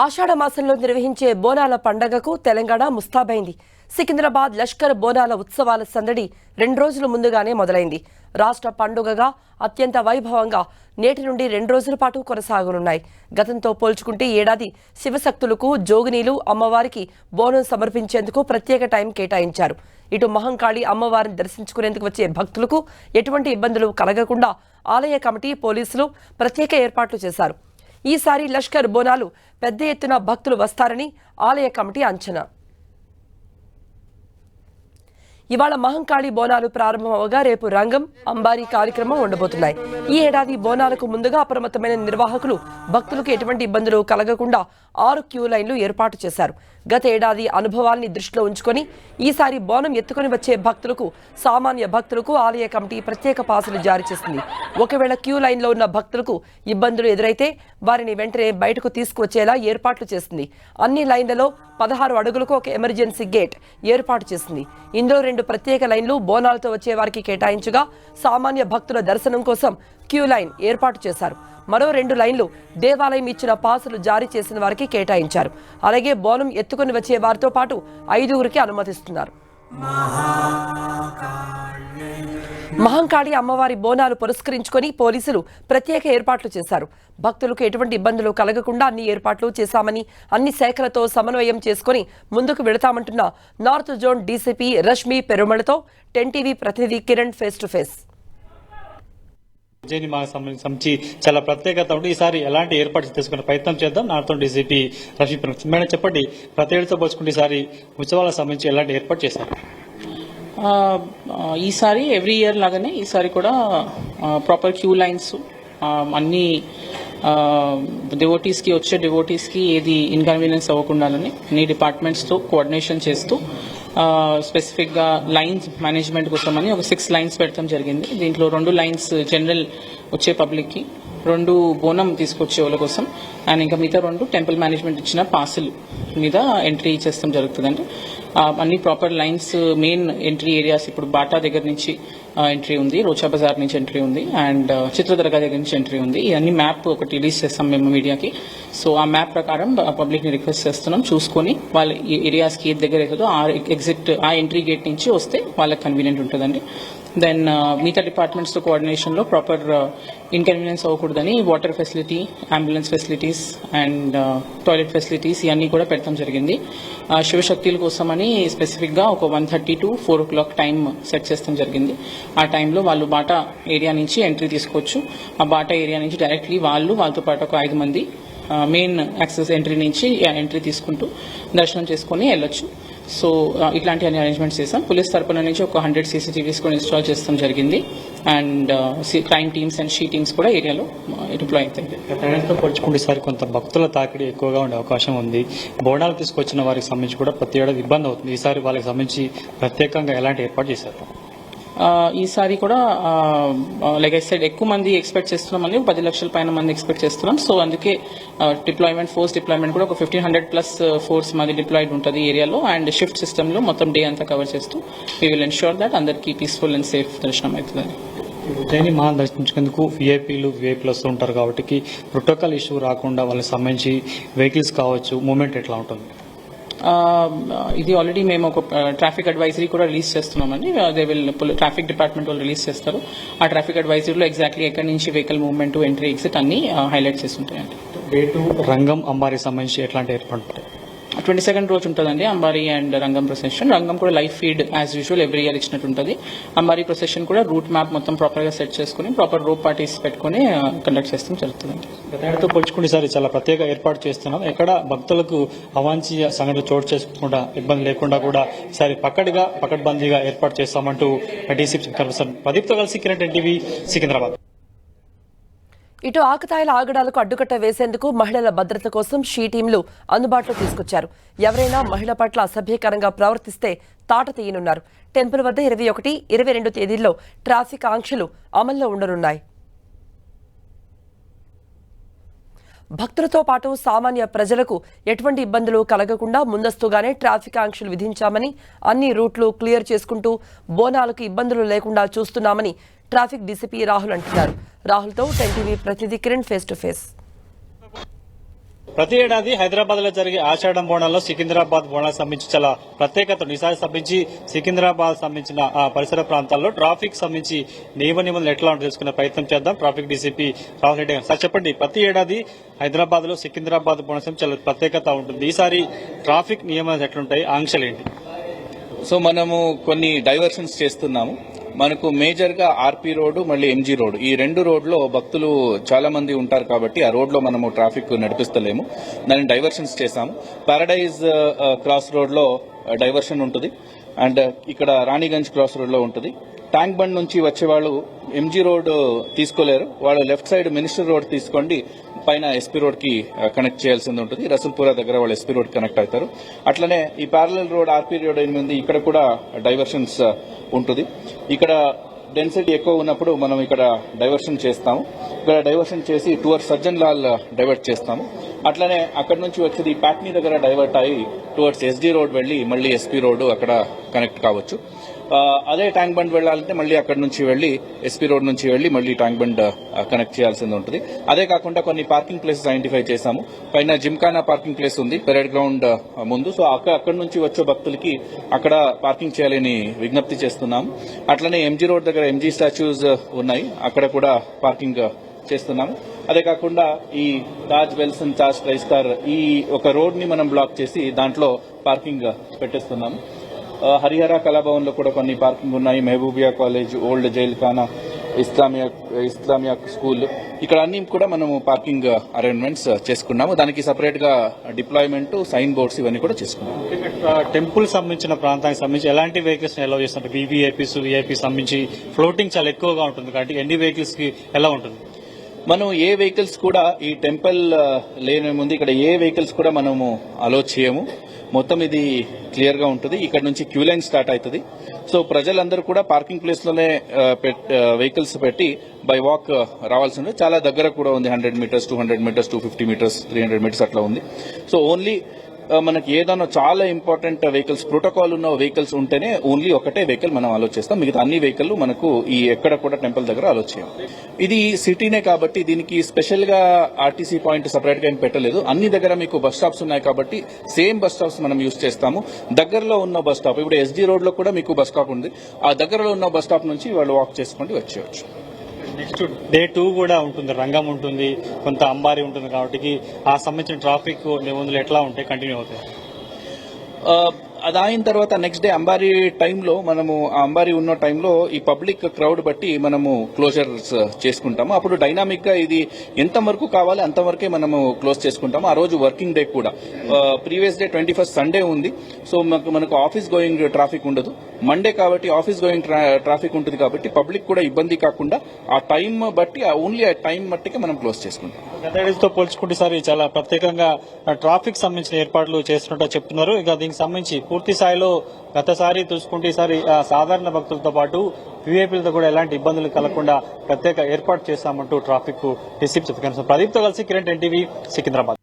ఆషాఢ మాసంలో నిర్వహించే బోనాల పండగకు తెలంగాణ ముస్తాబైంది. సికింద్రాబాద్ లష్కర్ బోనాల ఉత్సవాల సందడి 2 రోజుల ముందుగానే మొదలైంది. రాష్ట్ర పండుగగా అత్యంత వైభవంగా నేటి నుండి 2 రోజుల పాటు కొనసాగనున్నాయి. గతంతో పోల్చుకుంటే ఏడాది శివశక్తులకు జోగినీలు అమ్మవారికి బోనం సమర్పించేందుకు ప్రత్యేక టైం కేటాయించారు. ఇటు మహంకాళి అమ్మవారిని దర్శించుకునేందుకు వచ్చే భక్తులకు ఎటువంటి ఇబ్బందులు కలగకుండా ఆలయ కమిటీ పోలీసులు ప్రత్యేక ఏర్పాట్లు చేశారు. ఈసారి లష్కర్ బోనాలు పెద్ద ఎత్తున భక్తులు వస్తారని ఆలయ కమిటీ అంచనా. ఇవాళ మహంకాళి బోనాలు ప్రారంభమవగా రేపు రంగం అంబారీ కార్యక్రమం ఉండబోతున్నాయి. ఈ ఏడాది బోనాలకు ముందుగా అప్రమత్తమైన నిర్వాహకులు భక్తులకు ఎటువంటి ఇబ్బందులు కలగకుండా 6 క్యూ లైన్లు ఏర్పాటు చేశారు. గత ఏడాది అనుభవాల్ని దృష్టిలో ఉంచుకొని ఈసారి బోనం ఎత్తుకొని వచ్చే భక్తులకు సామాన్య భక్తులకు ఆలయ కమిటీ ప్రత్యేక పాసులు జారీ చేసింది. ఒకవేళ క్యూ లైన్లో ఉన్న భక్తులకు ఇబ్బందులు ఎదురైతే వారిని వెంటనే బయటకు తీసుకువచ్చేలా ఏర్పాట్లు చేసింది. అన్ని లైన్లలో 16 అడుగులకు ఒక ఎమర్జెన్సీ గేట్ ఏర్పాటు చేసింది. ఇందులో 2 ప్రత్యేక లైన్లు బోనాలతో వచ్చే వారికి కేటాయించగా సామాన్య భక్తుల దర్శనం కోసం క్యూ లైన్ ఏర్పాటు చేశారు. మరో 2 లైన్లు దేవాలయం ఇచ్చిన పాసులు జారీ చేసిన వారికి కేటాయించారు. అలాగే బోనం ఎత్తుకుని వచ్చే వారితో పాటు 5గురికి అనుమతిస్తున్నారు. మహంకాళి అమ్మవారి బోనాలు పురస్కరించుకొని పోలీసులు ప్రత్యేక ఏర్పాట్లు చేశారు. భక్తులకు ఎటువంటి ఇబ్బందులు కలగకుండా అన్ని ఏర్పాట్లు చేశామని, అన్ని శాఖలతో సమన్వయం చేసుకుని ముందుకు వెళతామంటున్న నార్త్ జోన్ డీసీపీ రష్మి పెరుమళతో 10 టీవీ ప్రతినిధి కిరణ్ ఫేస్ టు ఫేస్. సంబంధించి చాలా ప్రత్యేకత ఉంటే ఈసారి ఎలాంటి ఏర్పాటు తీసుకునే ప్రయత్నం చేద్దాం. నాతో డీసీపీ రష్మి పెరుమళ మేడం చెప్పండి, ప్రతి ఏడుతో పోల్చుకుంటే ఈసారి ఉత్సవాలకు సంబంధించి ఎలాంటి ఏర్పాటు చేశారు? ఈసారి ఎవ్రీ ఇయర్ లాగానే ఈసారి కూడా ప్రాపర్ క్యూ లైన్స్ అన్ని డివోటీస్కి వచ్చే డివోటీస్కి ఏది ఇన్కన్వీనియన్స్ అవ్వకుండాలని అన్ని డిపార్ట్మెంట్స్తో కోఆర్డినేషన్ చేస్తూ స్పెసిఫిక్గా లైన్స్ మేనేజ్మెంట్ కోసమని ఒక 6 లైన్స్ పెట్టడం జరిగింది. దీంట్లో 2 లైన్స్ జనరల్ వచ్చే పబ్లిక్కి, 2 బోనం తీసుకొచ్చే వాళ్ళ కోసం, అండ్ ఇంకా మిగతా 2 టెంపుల్ మేనేజ్మెంట్ ఇచ్చిన పాసులు మీద ఎంట్రీ చేస్తాం జరుగుతుందండి. అన్ని proper lines main entry areas ఇప్పుడు బాటా దగ్గర నుంచి ఎంట్రీ ఉంది, రోచా బజార్ నుంచి ఎంట్రీ ఉంది, అండ్ చిత్రదుర్గ దగ్గర నుంచి ఎంట్రీ ఉంది. ఇవన్నీ మ్యాప్ ఒకటి రిలీజ్ చేస్తాం మేము మీడియాకి. సో ఆ మ్యాప్ ప్రకారం పబ్లిక్ని రిక్వెస్ట్ చేస్తున్నాం, చూసుకొని వాళ్ళ ఏరియాస్కి ఏది దగ్గర అవుతుందో ఆ ఎంట్రీ గేట్ నుంచి వస్తే వాళ్ళకి కన్వీనియంట్ ఉంటుందండి. దెన్ మిగతా డిపార్ట్మెంట్స్తో కోఆర్డినేషన్లో ప్రాపర్ ఇన్కన్వీనియన్స్ అవ్వకూడదని water facility, ambulance facilities and toilet facilities ఇవన్నీ కూడా పెట్టడం జరిగింది. శివశక్తుల కోసమని స్పెసిఫిక్గా ఒక 1:30 to 4 o'clock టైం సెట్ చేస్తాం జరిగింది. ఆ టైంలో వాళ్ళు బాటా ఏరియా నుంచి ఎంట్రీ తీసుకోవచ్చు. ఆ బాటా ఏరియా నుంచి డైరెక్ట్లీ వాళ్ళతో పాటు ఒక 5 మంది మెయిన్ యాక్సెస్ ఎంట్రీ నుంచి ఎంట్రీ తీసుకుంటూ దర్శనం చేసుకుని వెళ్ళొచ్చు. సో ఇట్లాంటి అన్ని అరేంజ్మెంట్స్ చేస్తాం. పోలీస్ తరపున నుంచి ఒక 100 CCTVs కూడా ఇన్స్టాల్ చేస్తాం జరిగింది. And crime teams and she teams కూడా ఏరియాలో డిప్లాయ్ అవుతాయి. గతంతో పోల్చుకుంటే ఈసారి కొంత భక్తుల తాకిడి ఎక్కువగా ఉండే అవకాశం ఉంది. బోనాలు తీసుకొచ్చిన వారికి సంబంధించి కూడా ప్రతి ఏడాది ఇబ్బంది అవుతుంది. ఈసారి వాళ్ళకి సంబంధించి ప్రత్యేకంగా ఎలాంటి ఏర్పాటు చేశారు? ఈసారి కూడా లైక్ ఐ సెడ్ ఎక్కువ మంది ఎక్స్పెక్ట్ చేస్తున్నామని 10 లక్షల పైన మంది ఎక్స్పెక్ట్ చేస్తున్నాం. సో అందుకే ఫోర్స్ డిప్లాయ్మెంట్ కూడా ఒక 1500+ ఫోర్స్ మాది డిప్లాయిడ్ ఉంటుంది ఏరియాలో. అండ్ షిఫ్ట్ సిస్టంలో మొత్తం డే అంతా కవర్ చేస్తూ వీ విల్ ఎన్ష్యూర్ దట్ అందరికీ పీస్ఫుల్ అండ్ సేఫ్ దర్శనం అవుతుందని. ఉజ్జయిని మహా దర్శించుకునేందుకు విఐపీలు వస్తూ ఉంటారు కాబట్టి ప్రోటోకాల్ ఇష్యూ రాకుండా వాళ్ళకి సంబంధించి వెహికల్స్ కావచ్చు, మూవ్మెంట్ ఎట్లా ఉంటుంది? ఇది ఆల్రెడీ మేము ఒక ట్రాఫిక్ అడ్వైజరీ కూడా రిలీజ్ చేస్తున్నామని, దే విల్ ట్రాఫిక్ డిపార్ట్మెంట్ వాళ్ళు రిలీజ్ చేస్తారు. ఆ ట్రాఫిక్ అడ్వైజరీలో ఎగ్జాక్ట్లీ ఎక్కడి నుంచి వెహికల్ మూవ్మెంట్, ఎంట్రీ, ఎగ్జిట్ అన్ని హైలైట్ చేసి ఉంటాయండి. రేటు రంగం అంబారీ సంబంధించి ఎట్లాంటి ఏర్పాటు ఉంటాయి? 22nd రోజు ఉంటుందండి అంబారీ అండ్ రంగం ప్రొసెషన్. రంగం కూడా live feed as usual every year ఇచ్చినట్టు ఉంటుంది. అంబారీ ప్రొసెషన్ కూడా రూట్ మ్యాప్ మొత్తం ప్రాపర్గా సెట్ చేసుకుని ప్రాపర్ రోప్ పార్టీస్ పెట్టుకుని కండక్ట్ చేస్తాం జరుగుతుందండి. గతంతో పోల్చుకుంటే ఈసారి చాలా ప్రత్యేక ఏర్పాటు చేస్తున్నాం. ఎక్కడ భక్తులకు అవాంఛనీయ సంఘటనలు చోటు చేసుకోకుండా, ఇబ్బంది లేకుండా కూడా ఈసారి పకడ్బందీగా ఏర్పాటు చేస్తామంటూ డీసీపీ ప్రదీప్తో కలిసి కిరణ్, 10 టీవీ, సికింద్రాబాద్. ఇటు ఆకతాయిల ఆగడాలకు అడ్డుకట్ట వేసేందుకు మహిళల భద్రత కోసం షీ టీంలు అందుబాటులో తీసుకొచ్చారు. ఎవరైనా మహిళ పట్ల అసభ్యకరంగా ప్రవర్తిస్తే తాట తీయనున్నారు. టెంపుల్ వద్ద 21, 22 తేదీల్లో ట్రాఫిక్ ఆంక్షలు అమల్లో ఉండనున్నాయి. భక్తులతో పాటు సామాన్య ప్రజలకు ఎటువంటి ఇబ్బందులు కలగకుండా ముందస్తుగానే ట్రాఫిక్ ఆంక్షలు విధించామని, అన్ని రూట్లు క్లియర్ చేసుకుంటూ బోనాలకు ఇబ్బందులు లేకుండా చూస్తున్నామని ట్రాఫిక్ డీసీపీ రాహుల్ అంటున్నారు. రాహుల్తో 10 టీవీ ప్రతినిధి కిరణ్ ఫేస్ టు ఫేస్. ప్రతి ఏడాది హైదరాబాద్ లో జరిగే ఆషాఢం బోనాల్లో సికింద్రాబాద్ బోనాలకు సంబంధించి చాలా ప్రత్యేకత ఉంది. ఈసారి సంబంధించి సికింద్రాబాద్ సంబంధించిన ఆ పరిసర ప్రాంతాల్లో ట్రాఫిక్ సంబంధించి నియమ నిబంధనలు ఎట్లా ఉంటుందో తెలుసుకునే ప్రయత్నం చేద్దాం. ట్రాఫిక్ డీసీపీ రాహుల్ రెడ్డి గారు, సార్ చెప్పండి, ప్రతి ఏడాది హైదరాబాద్ లో సికింద్రాబాద్ బోనాలకు చాలా ప్రత్యేకత ఉంటుంది. ఈసారి ట్రాఫిక్ నియమాలు ఎట్లుంటాయి, ఆంక్షలు ఏంటి? సో మనము కొన్ని డైవర్షన్స్ చేస్తున్నాము. మనకు మేజర్ గా ఆర్పీ రోడ్డు మళ్ళీ ఎంజీ రోడ్, ఈ రెండు రోడ్లో భక్తులు చాలా మంది ఉంటారు కాబట్టి ఆ రోడ్ లో మనము ట్రాఫిక్ నడిపిస్తలేము. దాన్ని డైవర్షన్స్ చేశాము. పారడైజ్ క్రాస్ రోడ్ లో డైవర్షన్ ఉంటుంది అండ్ ఇక్కడ రాణిగంజ్ క్రాస్ రోడ్ లో ఉంటుంది. ట్యాంక్ బండ్ నుంచి వచ్చే వాళ్ళు ఎంజీ రోడ్ తీసుకోలేరు, వాళ్ళు లెఫ్ట్ సైడ్ మినిస్టర్ రోడ్ తీసుకోండి, పైన ఎస్పీ రోడ్ కి కనెక్ట్ చేయాల్సింది ఉంటుంది. రసూల్పురా దగ్గర వాళ్ళు ఎస్పీ రోడ్ కనెక్ట్ అవుతారు. అట్లనే ఈ ప్యారలల్ రోడ్ ఆర్పీ రోడ్ ఉంది, ఇక్కడ కూడా డైవర్షన్స్ ఉంటుంది. ఇక్కడ డెన్సిటీ ఎక్కువ ఉన్నప్పుడు మనం ఇక్కడ డైవర్షన్ చేస్తాము. ఇక్కడ డైవర్షన్ చేసి టువర్డ్స్ సజ్జన్ లాల్ డైవర్ట్ చేస్తాము. అట్లనే అక్కడ నుంచి వచ్చేది ప్యాట్నీ దగ్గర డైవర్ట్ అయ్యి టువర్డ్స్ ఎస్డీ రోడ్ వెళ్లి మళ్ళీ ఎస్పీ రోడ్ అక్కడ కనెక్ట్ కావచ్చు. అదే ట్యాంక్ బండ్ వెళ్లాలంటే మళ్ళీ అక్కడ నుంచి వెళ్లి ఎస్పీ రోడ్ నుంచి వెళ్లి మళ్ళీ ట్యాంక్ బండ్ కనెక్ట్ చేయాల్సింది ఉంటుంది. అదే కాకుండా కొన్ని పార్కింగ్ ప్లేసెస్ ఐడెంటిఫై చేశాము. పైన జిమ్ఖానా పార్కింగ్ ప్లేస్ ఉంది పెరేడ్ గ్రౌండ్ ముందు. సో అక్కడ నుంచి వచ్చే భక్తులకి అక్కడ పార్కింగ్ చేయాలని విజ్ఞప్తి చేస్తున్నాము. అట్లనే ఎంజీ రోడ్ దగ్గర ఎంజీ స్టాచ్యూస్ ఉన్నాయి, అక్కడ కూడా పార్కింగ్ చేస్తున్నాము. అదే కాకుండా ఈ తాజ్ వెల్సన్ తాజ్ ట్రై స్టార్ ఈ ఒక రోడ్ ని మనం బ్లాక్ చేసి దాంట్లో పార్కింగ్ పెట్టేస్తున్నాము. హరిహర కళాభవన్ లో కూడా కొన్ని పార్కింగ్ ఉన్నాయి. Mahboobia College, Old Jail Khana, Islamia School, ఇక్కడ అన్ని కూడా మనము పార్కింగ్ అరేంజ్మెంట్స్ చేసుకున్నాము. దానికి సపరేట్ గా డిప్లాయ్మెంట్, సైన్ బోర్డ్స్ ఇవన్నీ కూడా చేసుకున్నాము. టెంపుల్ సంబంధించిన ప్రాంతానికి సంబంధించి ఎలాంటి వెహికల్స్ అలౌ చేస్తున్నారు? వీవీఐపీస్, వీఐపీ సంబంధించి ఫ్లోటింగ్ చాలా ఎక్కువగా ఉంటుంది కాబట్టి ఎన్ని వెహికల్స్ కి ఎలా ఉంటుంది? మనం ఏ వెహికల్స్ కూడా ఈ టెంపుల్ లేని ముందు ఇక్కడ ఏ వెహికల్స్ కూడా మనము అలో చేయము. మొత్తం ఇది క్లియర్ గా ఉంటుంది. ఇక్కడ నుంచి క్యూ లైన్ స్టార్ట్ అవుతుంది. సో ప్రజలందరూ కూడా పార్కింగ్ ప్లేస్ లోనే వెహికల్స్ పెట్టి బై వాక్ రావాల్సి ఉంది. చాలా దగ్గర కూడా ఉంది, 100 మీటర్స్, 200 మీటర్స్, 250 మీటర్స్, 300 మీటర్స్ అట్లా ఉంది. సో ఓన్లీ మనకి ఏదైనా చాలా ఇంపార్టెంట్ వెహికల్స్, ప్రోటోకాల్ ఉన్న వెహికల్స్ ఉంటేనే ఓన్లీ ఒకటే వెహికల్ మనం అలో చేస్తాం. మిగతా అన్ని వెహికల్ మనకు ఈ ఎక్కడ కూడా టెంపుల్ దగ్గర అలో చేయం. ఇది సిటీనే కాబట్టి దీనికి స్పెషల్ గా ఆర్టీసీ పాయింట్ సపరేట్ గా ఏం పెట్టలేదు. అన్ని దగ్గర మీకు బస్ స్టాప్స్ ఉన్నాయి కాబట్టి సేమ్ బస్ స్టాప్స్ మనం యూజ్ చేస్తాము. దగ్గరలో ఉన్న బస్ స్టాప్, ఇప్పుడు ఎస్డీ రోడ్ లో కూడా మీకు బస్ స్టాప్ ఉంది, ఆ దగ్గరలో ఉన్న బస్ స్టాప్ నుంచి వాళ్ళు వాక్ చేసుకుంటూ వచ్చేయచ్చు. నెక్స్ట్ డే 2 కూడా ఉంటుంది, రంగం ఉంటుంది, కొంత అంబారి ఉంటుంది కాబట్టి ఆ సంబంధించిన ట్రాఫిక్ నిబంధనలు ఎట్లా ఉంటాయి, కంటిన్యూ అవుతాయి? అది అయిన తర్వాత నెక్స్ట్ డే అంబారీ టైంలో మనము ఆ అంబారీ ఉన్న టైంలో ఈ పబ్లిక్ క్రౌడ్ బట్టి మనము క్లోజర్స్ చేసుకుంటాము. అప్పుడు డైనామిక్ గా ఇది ఎంత వరకు కావాలి అంతవరకే మనము క్లోజ్ చేసుకుంటాము. ఆ రోజు వర్కింగ్ డే కూడా. ప్రీవియస్ డే 21st సండే ఉంది. సో మనకు ఆఫీస్ గోయింగ్ ట్రాఫిక్ ఉండదు. మండే కాబట్టి ఆఫీస్ గోయింగ్ ట్రాఫిక్ ఉంటుంది కాబట్టి పబ్లిక్ కూడా ఇబ్బంది కాకుండా ఆ టైం బట్టి ఓన్లీ ఆ టైం బట్టికే మనం క్లోజ్ చేసుకుంటాం. గత ఏడాదితో పోల్చుకుంటే సారి చాలా ప్రత్యేకంగా ట్రాఫిక్ సంబంధించిన ఏర్పాట్లు చేస్తున్నట్టు చెప్తున్నారు. ఇక దీనికి సంబంధించి పూర్తి స్థాయిలో గతసారి చూసుకుంటే ఈసారి సాధారణ భక్తులతో పాటు వీఐపీలతో కూడా ఎలాంటి ఇబ్బందులు కలగకుండా ప్రత్యేక ఏర్పాటు చేశామంటూ ట్రాఫిక్ డీసీపీ చెప్పారు. ప్రదీప్తో కలిసి కిరణ్, ఎన్టీవీ, సికింద్రాబాద్.